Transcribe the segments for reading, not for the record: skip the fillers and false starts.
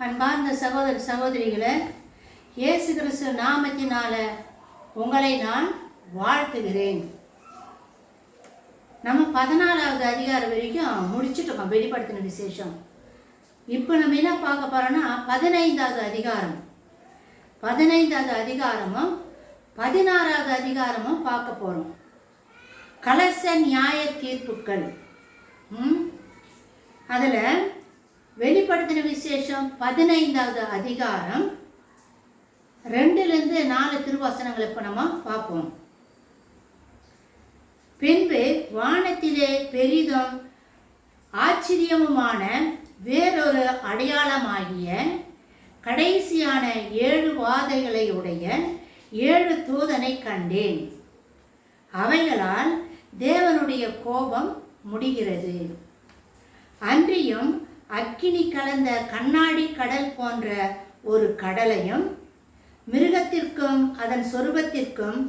அன்பார்ந்த சகோதர சகோதரிகளே, இயேசு கிறிஸ்து நாமத்தினால உங்களை நான் வாழ்த்துகிறேன். நம்ம 14வது அதிகாரம் வரைக்கும் முடிச்சுட்டோம். வெளிப்படுத்தின விசேஷம். இப்போ நம்ம என்ன பார்க்க போறோம்னா 15வது அதிகாரம் 15வது அதிகாரமும் 16வது அதிகாரமும் பார்க்க போறோம். கலச நியாய தீர்ப்புகள். அதில் வெளிப்படுத்தின விசேஷம் 15வது அதிகாரம் 2லிருந்து 4 திருவசனங்களை இப்போ நம்ம பார்ப்போம். பின்பு வானத்திலே பெரிதும் ஆச்சரியமுமான வேறொரு அடையாளமாகிய கடைசியான 7 வாதைகளை உடைய 7 தூதனை கண்டேன். அவைகளால் தேவனுடைய கோபம் முடிகிறது. அன்றியும் அக்கினி கலந்த கண்ணாடி கடல் போன்ற ஒரு கடலையும் மிருகத்திற்கும் அதன் சொரூபத்திற்கும்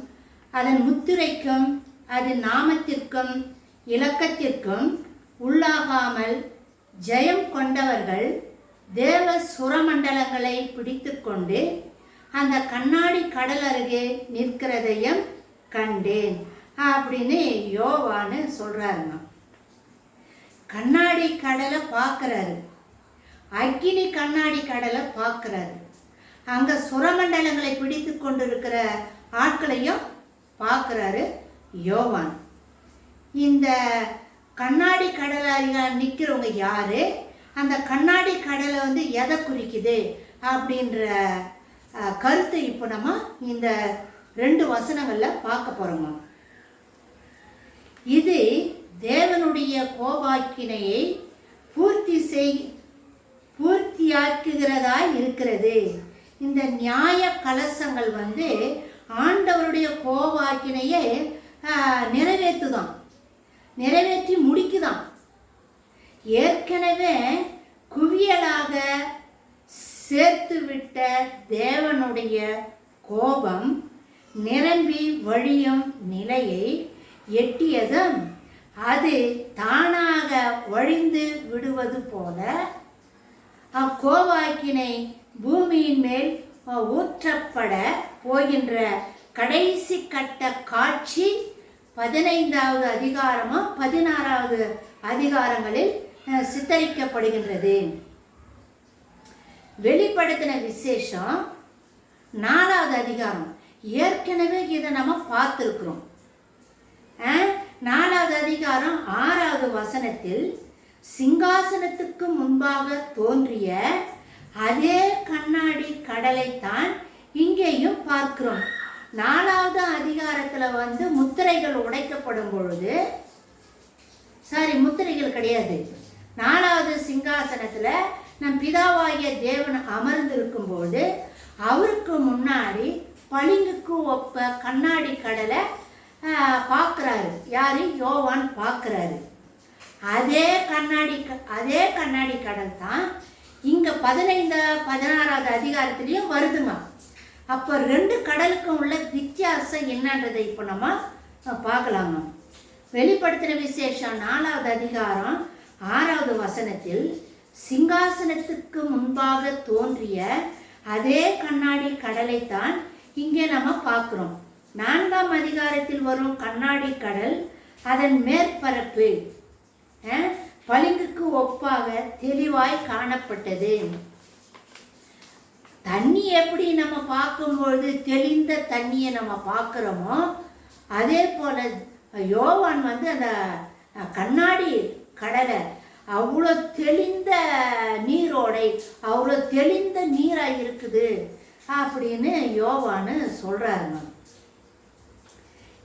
அதன் முத்திரைக்கும் அதன் நாமத்திற்கும் இலக்கத்திற்கும் உள்ளாகாமல் ஜெயம் கொண்டவர்கள் தேவ சுரமண்டலங்களை பிடித்து கொண்டு அந்த கண்ணாடி கடல் அருகே நிற்கிறதையும் கண்டேன் அப்படின்னு யோவான்னு சொல்றாருங்க. கண்ணாடி கடலை பார்க்குறாரு, அக்கினி கண்ணாடி கடலை பார்க்குறாரு, அங்கே சுரமண்டலங்களை பிடித்து கொண்டு இருக்கிற ஆட்களையும் பார்க்குறாரு யோவான். இந்த கண்ணாடி கடலாக நிற்கிறவங்க யாரு, அந்த கண்ணாடி கடலை எதை குறிக்குது அப்படின்ற கருத்தை இப்போ நம்ம இந்த 2 வசனங்களில் பார்க்க போகிறோங்க. இது தேவனுடைய கோபாக்கினையை பூர்த்தியாக்குகிறதாய் இருக்கிறது. இந்த நியாய கலசங்கள் ஆண்டவருடைய கோபாக்கினையை நிறைவேற்றி முடிக்குதான். ஏற்கனவே குவியலாக சேர்த்துவிட்ட தேவனுடைய கோபம் நிரம்பி வழியும் நிலையை எட்டியதும் அது தானாக வழிந்து விடுவது போல அக்கோபாக்கினை பூமியின் மேல் ஊற்றப்பட போகின்ற கடைசி கட்ட காட்சி 15வது அதிகாரமும் 16வது அதிகாரங்களில் சித்தரிக்கப்படுகின்றது. வெளிப்படுத்தின விசேஷம் 4வது அதிகாரம் ஏற்கனவே இதை நம்ம பார்த்துருக்குறோம். 4வது அதிகாரம் 6வது வசனத்தில் சிங்காசனத்துக்கு முன்பாக தோன்றிய அதே கண்ணாடி கடலைத்தான் இங்கேயும் பார்க்கிறோம். 4வது அதிகாரத்தில் முத்திரைகள் உடைக்கப்படும் பொழுது, முத்திரைகள் கிடையாது, 4வது சிங்காசனத்தில் நம் பிதாவாகிய தேவன் அமர்ந்திருக்கும் போது அவருக்கு முன்னாடி பளிங்குக்கு ஒப்ப கண்ணாடி கடலை பார்க்குறாரு. யாரு? யோவான் பார்க்குறாரு. அதே கண்ணாடி கடல் தான் இங்கே 16வது அதிகாரத்துலேயும் வருதுமா. அப்போ 2 கடலுக்கும் உள்ள வித்தியாசம் என்னன்றதை இப்போ நம்ம பார்க்கலாமா. வெளிப்படுத்தின விசேஷம் 4வது அதிகாரம் 6வது வசனத்தில் சிங்காசனத்துக்கு முன்பாக தோன்றிய அதே கண்ணாடி கடலைத்தான் இங்கே நம்ம பார்க்குறோம். 4ஆம் அதிகாரத்தில் வரும் கண்ணாடி கடல் அதன் மேற்பரப்பு பளிங்குக்கு ஒப்பாக தெளிவாய் காணப்பட்டது. தண்ணி எப்படி நம்ம பார்க்கும்பொழுது தெளிந்த தண்ணியை நம்ம பார்க்குறோமோ அதே போல யோவான் அந்த கண்ணாடி கடலை அவ்வளோ தெளிந்த நீரோடை, அவ்வளோ தெளிந்த நீராக இருக்குது அப்படின்னு யோவான்னு சொல்கிறாருங்க.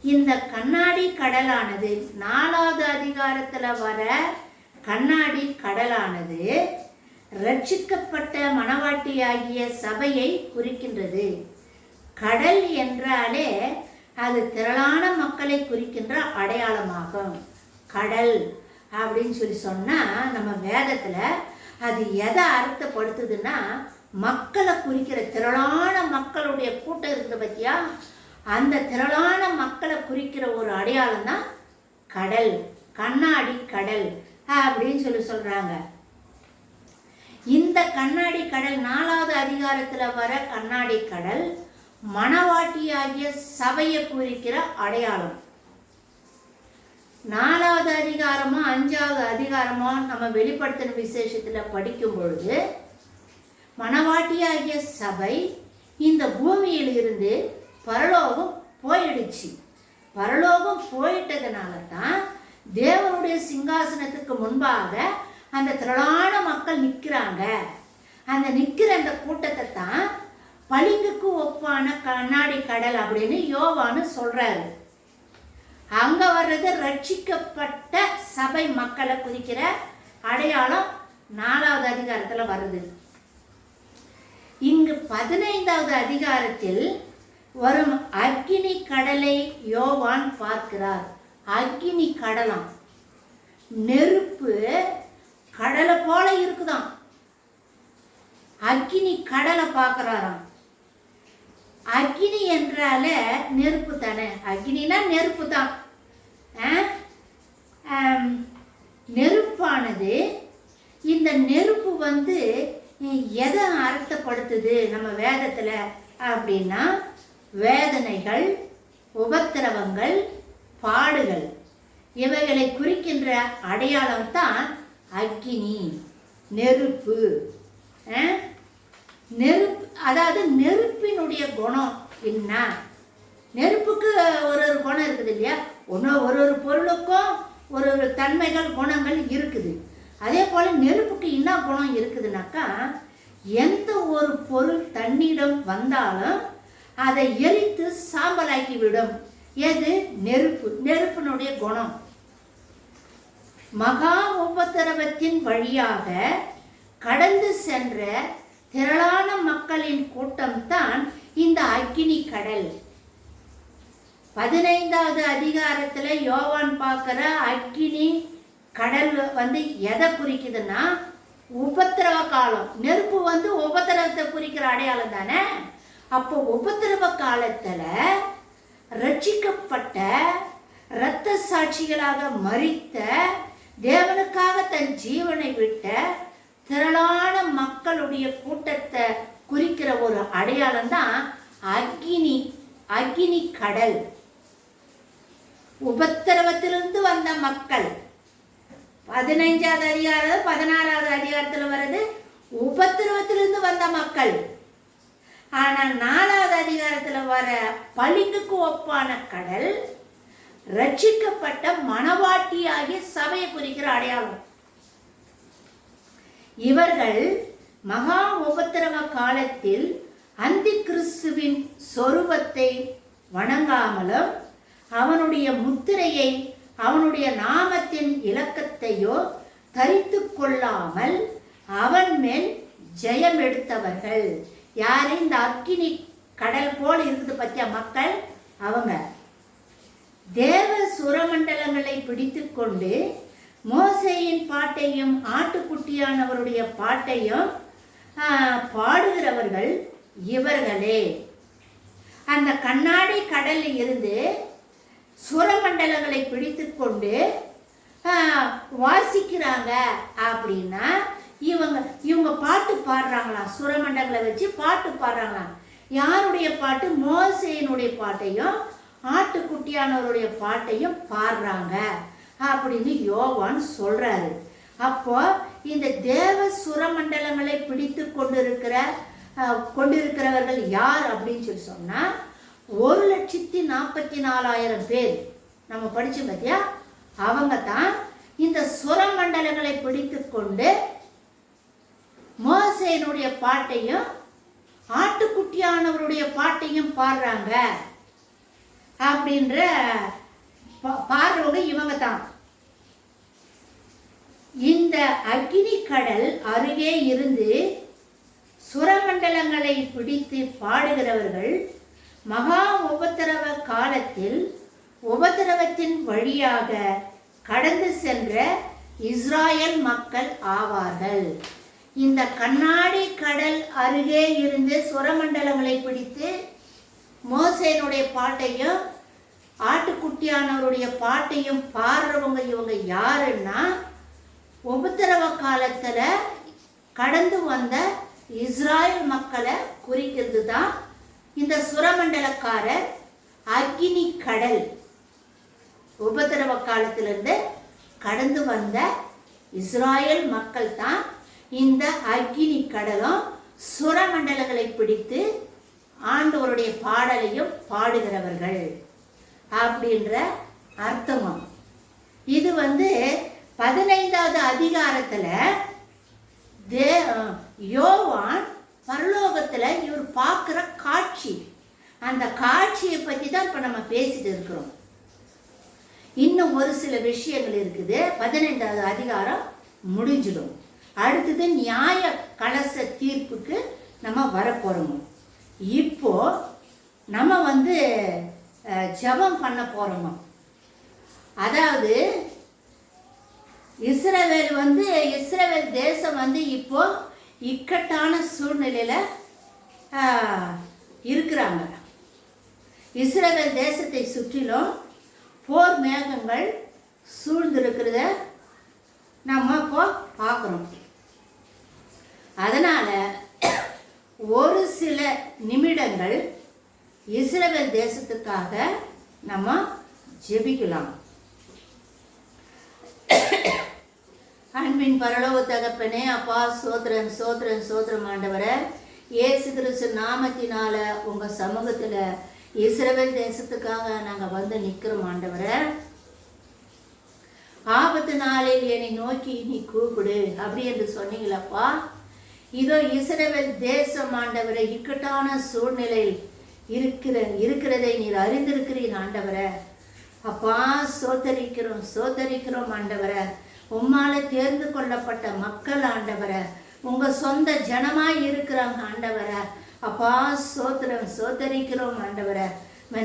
இந்த கண்ணாடி கடலானது 4வது அதிகாரத்தில் வர கண்ணாடி கடலானது ரட்சிக்கப்பட்ட மணவாட்டியாகிய சபையை குறிக்கின்றது. கடல் என்றாலே அது திரளான மக்களை குறிக்கின்ற அடையாளமாகும். கடல் அப்படின்னு சொன்னால் நம்ம வேதத்தில் அது எதை அர்த்தப்படுத்துதுன்னா மக்களை குறிக்கிற திரளான மக்களுடைய கூட்டம் இருக்குது பற்றியா, அந்த திரளான மக்களை குறிக்கிற ஒரு அடையாளம் தான் கடல், கண்ணாடி கடல் அப்படின்னு சொல்கிறாங்க. இந்த கண்ணாடி கடல் 4வது அதிகாரத்தில் வர கண்ணாடி கடல் மணவாட்டியாகிய சபையை குறிக்கிற அடையாளம். 4வது அதிகாரமா 5வது அதிகாரமா நம்ம வெளிப்படுத்தின விசேஷத்தில் படிக்கும் பொழுது மணவாட்டியாகிய சபை இந்த பூமியில் இருந்து பரலோகம் போயிடுச்சு. பரலோகம் போயிட்டதுனால தான் தேவனுடைய சிங்காசனத்துக்கு முன்பாக அந்த திரளான மக்கள் நிற்கிறாங்க. அந்த நிற்கிற அந்த கூட்டத்தை தான் பளிங்குக்கு ஒப்பான கண்ணாடி கடல் அப்படின்னு யோவான்னு சொல்றாரு. அங்க வர்றது ரட்சிக்கப்பட்ட சபை மக்களை குறிக்கிற அடையாளம் 4வது அதிகாரத்தில் வருது. இங்கு 15வது அதிகாரத்தில் வரும் அக்கினி கடலை யோவான் பார்க்கிறார். அக்கினி கடலாம், நெருப்பு கடலை போல இருக்குதாம். அக்கினி கடலை பார்க்கிறாராம். அக்கினி என்றால நெருப்பு தானே, அக்கினினா நெருப்பு தான். நெருப்பானது, இந்த நெருப்பு எதை அர்த்தப்படுத்துது நம்ம வேதத்துல அப்படின்னா வேதனைகள், உபத்திரவங்கள், பாடுகள் இவைகளை குறிக்கின்ற அடையாளம் தான் அக்கினி, நெருப்பு. நெருப்பு அதாவது நெருப்பினுடைய குணம் என்ன? நெருப்புக்கு ஒரு குணம் இருக்குது இல்லையா? ஒரு பொருளுக்கும் ஒரு தன்மைகள் குணங்கள் இருக்குது. அதே போல நெருப்புக்கு என்ன குணம் இருக்குதுனாக்கா, எந்த ஒரு பொருள் தன்னிடம் வந்தாலும் அதை எரித்து சாம்பலாக்கி விடும். எது? நெருப்பு. நெருப்பினுடைய குணம். மகா உபத்திரவத்தின் வழியாக கடந்து சென்ற திரளான மக்களின் கூட்டம் தான் இந்த அக்கினி கடல். 15வது அதிகாரத்துல யோவான் பார்க்கிற அக்கினி கடல் எதை குறிக்குதுன்னா உபத்திரவ காலம். நெருப்பு உபத்திரவத்தை குறிக்கிற அடையாளம் தானே. அப்போ உபத்திரவ காலத்துல ரட்சிக்கப்பட்ட இரத்த சாட்சிகளாக மரித்த தேவனுக்காக தன் ஜீவனை விட்ட திரளான மக்களுடைய கூட்டத்தை குறிக்கிற ஒரு அடையாளம் தான் அக்கினி. அக்கினி கடல். உபத்திரவத்திலிருந்து வந்த மக்கள். 15வது அதிகாரம் 16வது அதிகாரத்தில் வருது உபத்திரவத்திலிருந்து வந்த மக்கள். ஆனா 4வது அதிகாரத்தில் வர பளிங்குக்கு ஒப்பான கடல் ரட்சிக்கப்பட்ட மணவாட்டியாகிய சபையை குறிக்கிற அடையாளம். இவர்கள் மகா உபத்திரவ காலத்தில் அந்தி கிறிஸ்துவின் சொரூபத்தை வணங்காமலும் அவனுடைய முத்திரையை அவனுடைய நாமத்தின் இலக்கத்தையோ தரித்து கொள்ளாமல் அவன் மேல் ஜெயம் எடுத்தவர்கள். யாரு? இந்த அக்கினி கடல் போல் இருக்குது பத்தியா மக்கள். அவங்க தேவ சுரமண்டலங்களை பிடித்து கொண்டு மோசேயின் பாட்டையும் ஆட்டுக்குட்டியானவருடைய பாட்டையும் பாடுகிறவர்கள் இவர்களே. அந்த கண்ணாடி கடலில் இருந்து சுரமண்டலங்களை பிடித்து கொண்டு வாசிக்கிறாங்க அப்படின்னா இவங்க பாட்டு பாடுறாங்களாம். சுரமண்டலங்களை வச்சு பாட்டு பாடுறாங்களாம். யாருடைய பாட்டு? மோசேயினுடைய பாட்டையும் ஆட்டுக்குட்டியானவருடைய பாட்டையும் பாடுறாங்க அப்படின்னு யோவான் சொல்றாரு. அப்போ இந்த தேவ சுரமண்டலங்களை பிடித்து கொண்டிருக்கிறவர்கள் யார் அப்படின்னு சொல்லி சொன்னா 1,44,000 பேர். நம்ம படிச்சு பார்த்தியா? அவங்க தான் இந்த சுரமண்டலங்களை பிடித்து கொண்டு மோசேயினுடைய பாட்டையும் ஆட்டுக்குட்டியானவருடைய பாட்டையும் பாடுறாங்க அப்படின்ற பாடுறவங்க இவங்க தான். இந்த அக்கினி கடல் அருகே இருந்து சுரமண்டலங்களை பிடித்து பாடுகிறவர்கள் மகா உபத்திரவ காலத்தில் உபத்திரவத்தின் வழியாக கடந்து சென்ற இஸ்ராயல் மக்கள் ஆவார்கள். இந்த கண்ணாடி கடல் அருகே இருந்து சுரமண்டலங்களை பிடித்து மோசேனுடைய பாட்டையும் ஆட்டுக்குட்டியானவருடைய பாட்டையும் பாடுறவங்க இவங்க யாருன்னா உபத்திரவ காலத்துல கடந்து வந்த இஸ்ராயல் மக்களை குறிக்கிறது தான் இந்த சுரமண்டலக்காரர். அக்கினி கடல் உபத்திரவ காலத்திலிருந்து கடந்து வந்த இஸ்ராயல் மக்கள் தான் இந்த அக்கினி கடலும் சுரமண்டலங்களை பிடித்து ஆண்டவருடைய பாடலையும் பாடுகிறவர்கள் அப்படின்ற அர்த்தமும். இது 15வது அதிகாரத்துல யோவான் பரலோகத்துல இவர் பார்க்கிற காட்சி, அந்த காட்சியை பத்தி தான் இப்ப நம்ம பேசிட்டு இருக்கிறோம். இன்னும் ஒரு சில விஷயங்கள் இருக்குது. 15வது அதிகாரம் முடிஞ்சிடும். அடுத்தது நியாய கலச தீர்ப்புக்கு நம்ம வரப்போறோம். இப்போ நம்ம ஜெபம் பண்ண போறோம். அதாவது இஸ்ரவேல் தேசம் இப்போ இக்கட்டான சூழ்நிலையில இருக்கிறாங்க. இஸ்ரவேல் தேசத்தை சுற்றிலும் போர் மேகங்கள் சூழ்ந்திருக்கிறத நம்ம இப்போ பார்க்குறோம். அதனால ஒரு சில நிமிடங்கள் இஸ்ரவேல் தேசத்துக்காக நம்ம ஜெபிக்கலாம். அன்பின் பரலோக தகப்பனே, அப்பா சோத்திரம் சோத்திரம் சோத்திரம் ஆண்டவரே, இயேசு கிறிஸ்து நாமத்தினால உங்க சமூகத்துல இஸ்ரவேல் தேசத்துக்காக நாங்க நிக்கிறோம் ஆண்டவரே. ஆபத்து நாளில் என்னை நோக்கி நீ கூப்பிடு அப்படி என்று சொன்னீங்களப்பா. இதோ இஸ்ரவேல் தேசம் ஆண்டவரை இக்கட்டான சூழ்நிலையில் இருக்கிறதை நீர் அறிந்திருக்கிறீர் ஆண்டவரே. அப்பா சோதரிக்கிறோம் சோதரிக்கிறோம் ஆண்டவரே. உம்மால தேர்ந்து கொள்ளப்பட்ட மக்கள் ஆண்டவரே, உங்க சொந்த ஜனமாய் இருக்கிறாங்க ஆண்டவரே. அப்பா சோத்திரம் சோதரிக்கிறோம் ஆண்டவரே.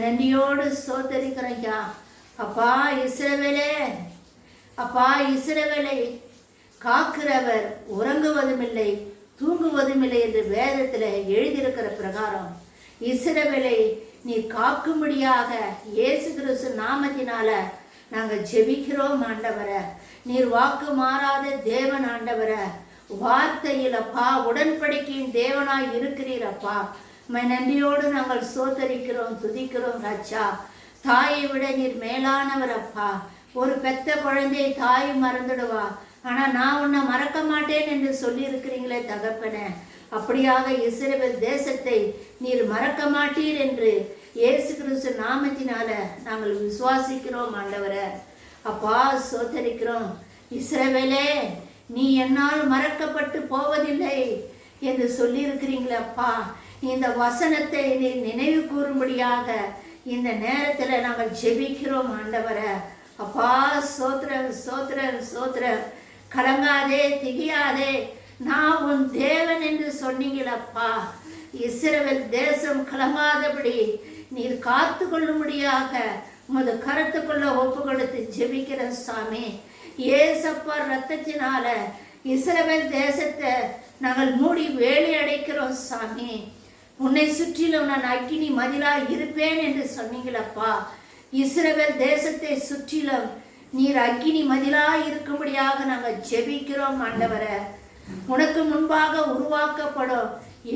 நன்றியோடு சோதரிக்கிறோம் அப்பா. இஸ்ரவேலை காக்கிறவர் உறங்குவதும் இல்லை தூங்குவதும் இல்லை என்று வேதத்துல எழுதியிருக்கிற பிரகாரம் இஸ்ரவேலை நீ காக்கும்படியாக இயேசு கிறிஸ்து நாமத்தினால நாங்க ஜெபிக்கிறோம் ஆண்டவரே. நீர் வாக்கு மாறாத தேவன் ஆண்டவரே. வார்த்தையில் அப்பா உடன்படிக்கையின் தேவனாய் இருக்கிறீரப்பா. நன்றியோடு நாங்கள் சோதரிக்கிறோம் துதிக்கிறோம் ராஜா. தாயை விட நீர் மேலானவர் அப்பா. ஒரு பெத்த குழந்தை தாய் மறந்துடுவா, ஆனா நான் உன்னை மறக்க மாட்டேன் என்று சொல்லி இருக்கிறீங்களே தகப்பனே. அப்படியாக இஸ்ரவேல் தேசத்தை நீர் மறக்க மாட்டீர் என்று இயேசு கிறிஸ்து நாமத்தினால நாங்கள் விசுவாசிக்கிறோம் ஆண்டவரே. அப்பா சோதரிக்கிறோம். இஸ்ரவேலே, நீ என்னால் மறக்கப்பட்டு போவதில்லை என்று சொல்லி இருக்கிறீங்களப்பா. இந்த வசனத்தை நீ நினைவு கூறும்படியாக இந்த நேரத்தில் நாங்கள் ஜெபிக்கிறோம் ஆண்டவரே. அப்பா சோத்திரம் சோத்திரம் சோத்திரம். கலங்காதே திகியாதே, நான் உன் தேவன் என்று சொன்னீங்களப்பா. இஸ்ரவேல் தேசம் கலங்காதபடி நீர் காத்து கொள்ளும்படியாக உமது கருத்துக்குள்ள ஒப்பு கொடுத்து ஜெபிக்கிற சாமி. ஏசப்பா ரத்தத்தினால இஸ்ரவேல் தேசத்தை நாங்கள் மூடி வேலி அடைக்கிறோம் சாமி. உன்னை சுற்றிலும் நான் அக்கினி மதிலா இருப்பேன் என்று சொன்னீங்களப்பா. இஸ்ரவேல் தேசத்தை சுற்றிலும் நீர் அக்கினி மதிலா இருக்கும்படியாக நாங்கள் ஜெபிக்கிறோம் ஆண்டவரே. உனக்கு முன்பாக உருவாக்கப்படும்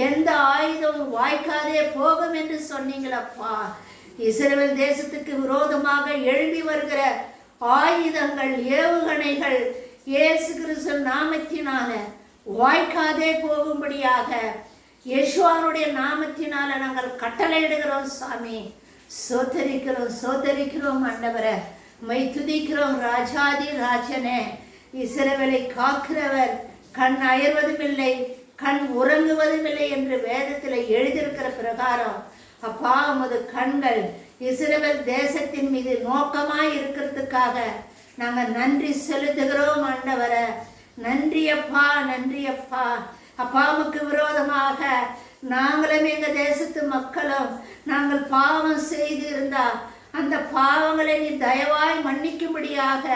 எந்த ஆயுதமும் வாய்க்காதே போகும் என்று சொன்னீங்களப்பா. இஸ்ரவேல் தேசத்துக்கு விரோதமாக எழும்பி வருகிற ஆயுதங்கள் ஏவுகணைகள் இயேசு கிறிஸ்து நாமத்தினால வாய்க்காதே போகும்படியாக யேசுவானுடைய நாமத்தினால நாங்கள் கட்டளையிடுகிறோம் சாமி. சோதரிக்கிறோம் சோதரிக்கிறோம் ஆண்டவரே. மை துதிக்கிறோம் ராஜாதி ராஜனே. இஸ்ரவேலை காக்கிறவர் கண் அயர்வதும் இல்லை கண் உறங்குவதும் இல்லை என்று வேதத்தில் எழுதியிருக்கிற பிரகாரம் அப்பா உமது கண்கள் இஸ்ரவேல் தேசத்தின் மீது நோக்கமாய் இருக்கிறதுக்காக நாங்கள் நன்றி செலுத்துகிறோம் ஆண்டவரே. நன்றி அப்பா நன்றி அப்பா. அப்பாவுக்கு விரோதமாக நாங்களும் எங்க தேசத்து மக்களும் நாங்கள் பாவம் செய்து இருந்தா அந்த பாவங்களை நீ தயவாய் மன்னிக்கும்படியாக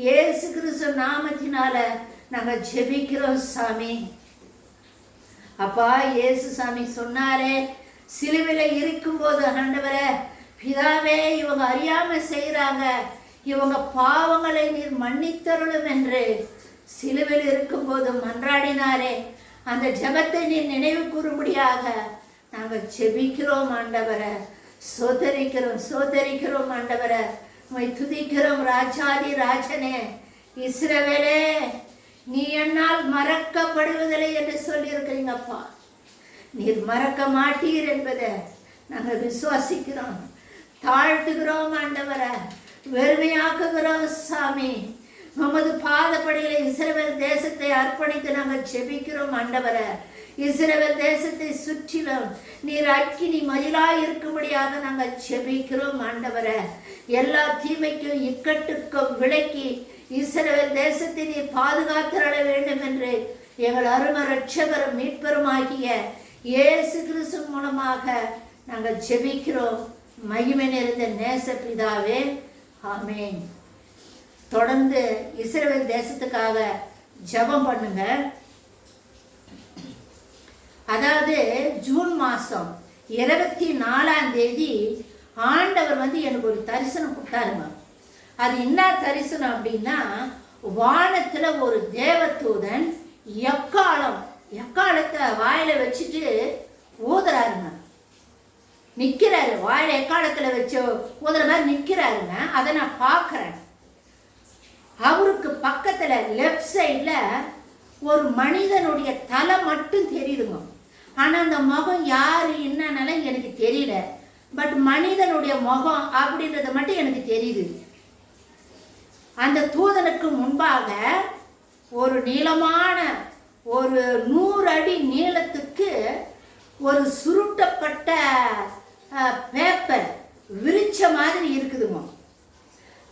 இயேசு கிறிஸ்து நாமத்தினால நாங்கள் ஜெபிக்கிறோம் சாமி. அப்பா இயேசு சாமி சொன்னாரே, சிலுவையில இருக்கும்போது ஆண்டவரே பிதாவே இவங்க அறியாம செய்யறாங்க, இவங்க பாவங்களை நீர் மன்னித்தருளும் என்று சிலுவையில் இருக்கும்போது மன்றாடினாரே. அந்த ஜெபத்தை நீ நினைவு கூறும்படியாக நாங்கள் ஜெபிக்கிறோம் ஆண்டவரை. சோதரிக்கிறோம் ஆண்டவரை. உம்மை துதிக்கிறோம் ராஜாதி ராஜனே. இஸ்ரவேலே, நீ என்னால் மறக்கப்படுவதில்லை என்று சொல்லியிருக்கிறீங்கப்பா. நீர் மறக்க மாட்டீர் என்பதை நாங்கள் விசுவாசிக்கிறோம். தாழ்த்துகிறோம் ஆண்டவரை. வெறுமையாக்குகிறோம் சாமி. உமது பாதப்படியில் இஸ்ரவேல் தேசத்தை அர்ப்பணித்து நாங்கள் ஜெபிக்கிறோம் ஆண்டவரை. இஸ்ரவேல் தேசத்தை சுற்றிலும் நீர் அக்கினி மயிலாய் இருக்கும்படியாக நாங்கள் ஜெபிக்கிறோம் ஆண்டவரை. எல்லா தீமைக்கும் இக்கட்டுக்கும் விலக்கி இஸ்ரவேல் தேசத்தை நீர் பாதுகாத்தருள வேண்டும் என்று எங்கள் அருமை இரட்சகரும் மீட்பருமாகிய இயேசு கிறிஸ்து மூலமாக நாங்கள் ஜெபிக்கிறோம். மகிமை நிறைந்த நேச பிதாவே, ஆமென். தொடர்ந்து இஸ்ரவேல் தேசத்துக்காக ஜெபம் பண்ணுங்க. அதாவது ஜூன் மாதம் 24 ஆண்டவர் எனக்கு ஒரு தரிசனம் கொடுத்தாருங்க. அது என்ன தரிசனம் அப்படின்னா, வானத்தில் ஒரு தேவதூதன் எக்காலத்தை வாயில வச்சுட்டு ஊதுறாருங்க. நிற்கிறாரு, வாயில எக்காலத்தில் வச்சு ஊதுற மாதிரி நிற்கிறாருங்க. அதை நான் பார்க்குறேன். அவருக்கு பக்கத்தில் லெஃப்ட் சைடில் ஒரு மனிதனுடைய தலை மட்டும் தெரியுதுங்க. ஆனால் அந்த முகம் யார் என்னன்னால எனக்கு தெரியல. பட் மனிதனுடைய முகம் அப்படின்றது மட்டும் எனக்கு தெரியுது. அந்த தூதனுக்கு முன்பாக ஒரு நீளமான ஒரு 100 அடி நீளத்துக்கு ஒரு சுருட்டப்பட்ட பேப்பர் விரிச்ச மாதிரி இருக்குதுங்க.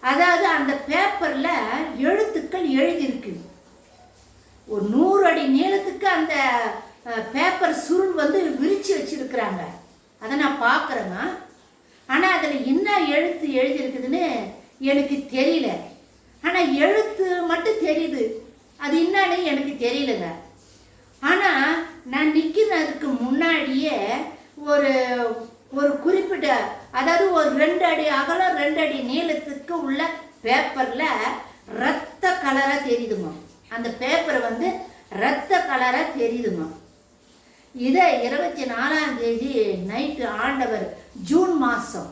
அதாவது அந்த பேப்பரில் எழுத்துக்கள் எழுதியிருக்கு. ஒரு 100 அடி நீளத்துக்கு அந்த பேப்பர் சுருள் விரிச்சு வச்சிருக்கிறாங்க. அதை நான் பார்க்குறேங்க. ஆனால் அதில் என்ன எழுத்து எழுதியிருக்குதுன்னு எனக்கு தெரியல. ஆனால் எழுத்து மட்டும் தெரியுது, அது என்னன்னு எனக்கு தெரியலங்க. ஆனால் நான் நிற்கிறதுக்கு முன்னாடியே ஒரு ஒரு குறிப்பிட்ட, அதாவது ஒரு 2 அடி அகலம் 2 அடி நீளத்துக்கு உள்ள பேப்பரில் ரத்த கலராக தெரியுதுங்க. அந்த பேப்பர் ரத்த கலராக தெரியுதுங்க. இதை 24 நைட்டு ஆண்டவர், ஜூன் மாதம்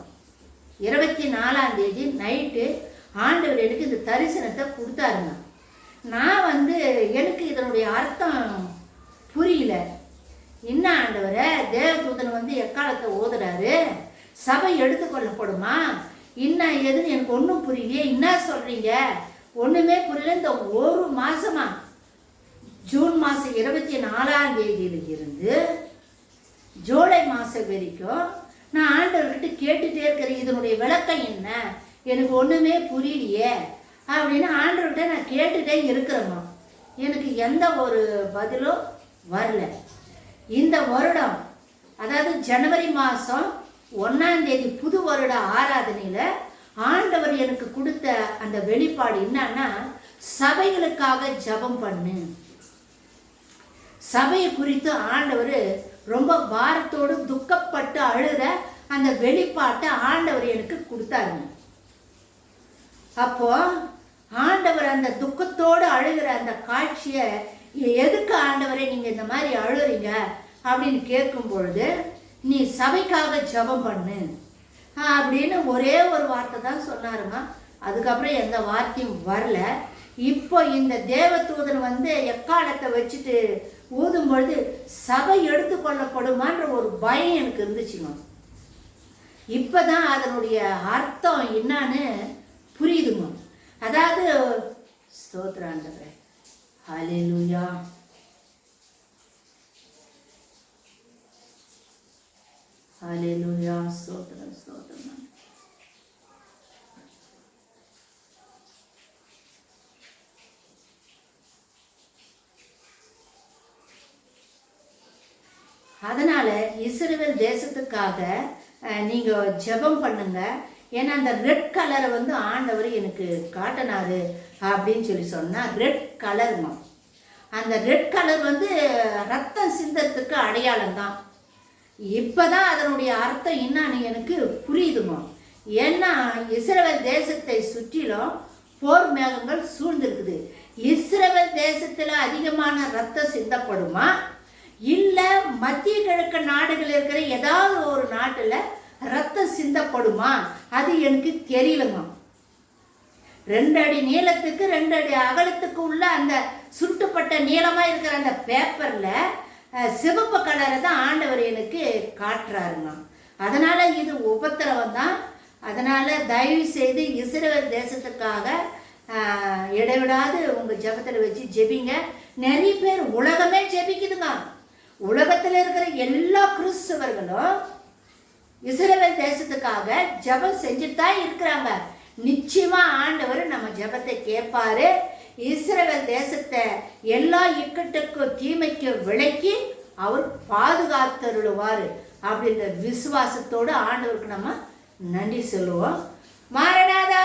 24 நைட்டு ஆண்டவர் எனக்கு இந்த தரிசனத்தை கொடுத்தாருங்க. நான் எனக்கு இதனுடைய அர்த்தம் புரியல. என்ன ஆண்டவரை, தேவதூதன் எக்காலத்தை ஓதுறாரு, சபை எடுத்துக்கொள்ளப்படுமா, என்ன எதுன்னு எனக்கு ஒன்றும் புரியலையே, என்ன சொல்றீங்க, ஒன்றுமே புரியல. இந்த ஒரு மாசமா ஜூன் மாதம் 24 இருந்து ஜூலை மாதம் வரைக்கும் நான் ஆண்டவர்கிட்ட கேட்டுகிட்டே இருக்கிறேன், இதனுடைய விளக்கம் என்ன, எனக்கு ஒன்றுமே புரியலையே அப்படின்னு ஆண்டவர்கிட்ட நான் கேட்டுகிட்டே இருக்கிறேம்மா. எனக்கு எந்த ஒரு பதிலும் வரல. இந்த வருடம், அதாவது ஜனவரி மாதம் 1 புது வருட ஆராதனையில் ஆண்டவர் எனக்கு கொடுத்த அந்த வெளிப்பாடு என்னன்னா, சபைகளுக்காக ஜெபம் பண்ணு. சபையை குறித்து ஆண்டவர் ரொம்ப பாரத்தோடு துக்கப்பட்டு அழுகிற அந்த வெளிப்பாட்டை ஆண்டவர் எனக்கு கொடுத்தாருங்க. அப்போ ஆண்டவர் அந்த துக்கத்தோடு அழுகிற அந்த காட்சியை, எதுக்கு ஆண்டவரை நீங்கள் இந்த மாதிரி அழுறீங்க அப்படின்னு கேட்கும் பொழுது, நீ சபைக்காக ஜெபம் பண்ணு அப்படின்னு ஒரே ஒரு வார்த்தை தான் சொன்னாருங்க. அதுக்கப்புறம் எந்த வார்த்தையும் வரல. இப்போ இந்த தேவதூதன் எக்காலத்தை வச்சுட்டு ஊதும் பொழுது சபை எடுத்துக்கொள்ளப்படுமான்ற ஒரு பயம் எனக்கு இருந்துச்சுங்க. இப்போதான் அதனுடைய அர்த்தம் என்னன்னு புரியுதுங்க. அதாவது ஸ்தோத்திரம் ஆண்டவரே, ஹல்லேலூயா. ஹல்லேலூயா, ஸ்தோத்திரம் ஸ்தோத்திரம். அதனால இஸ்ரவேல் தேசத்துக்காக நீங்க ஜெபம் பண்ணுங்க. ஏன்னா அந்த ரெட் கலரை ஆண்டவர் எனக்கு காட்டினாரு அப்படின்னு சொல்லி சொன்னா, ரெட் கலர்மா, அந்த ரெட் கலர் ரத்தம் சிந்தத்துக்கு அடையாளம் தான். இப்பதான் அதனுடைய அர்த்தம் என்னன்னு எனக்கு புரியுதுமா. ஏன்னா இஸ்ரவேல் தேசத்தை சுற்றிலும் போர் மேகங்கள் சூழ்ந்திருக்குது. இஸ்ரவேல் தேசத்துல அதிகமான ரத்தம் சிந்தப்படுமா, இல்ல மத்திய கிழக்கு நாடுகள் இருக்கிற ஏதாவது ஒரு நாட்டுல ரத்தம் சிந்தப்படுமா, அது எனக்கு தெரியலங்க. 2 அடி நீளத்துக்கு 2 அடி அகலத்துக்கு உள்ள அந்த சுருட்டுப்பட்ட நீளமா இருக்கிற அந்த பேப்பர்ல சிவப்பு கலரை தான் ஆண்டவர் எனக்கு காட்டுறாருங்க. அதனால இது உபத்திரவம் தான். அதனால தயவு செய்து இஸ்ரவேல் தேசத்துக்காக இடைவிடாது உங்க ஜெபத்தில் வச்சு ஜெபிங்க. நிறைய பேர் உலகமே ஜெபிக்குதுங்க. உலகத்தில் இருக்கிற எல்லா கிறிஸ்தவர்களும் இஸ்ரவேல் தேசத்துக்காக ஜெபம் செஞ்சுட்டு தான் இருக்கிறாங்க. நிச்சயமா ஆண்டவர் நம்ம ஜெபத்தை கேட்பாரு. இஸ்ரவேல் தேசத்தை எல்லா இக்கட்டுக்கும் தீமைக்கும் விலக்கி அவர் பாதுகாத்தருளுவார் அப்படின்ற விசுவாசத்தோடு ஆண்டவருக்கு நம்ம நன்றி சொல்லுவோம். மாரநாதா.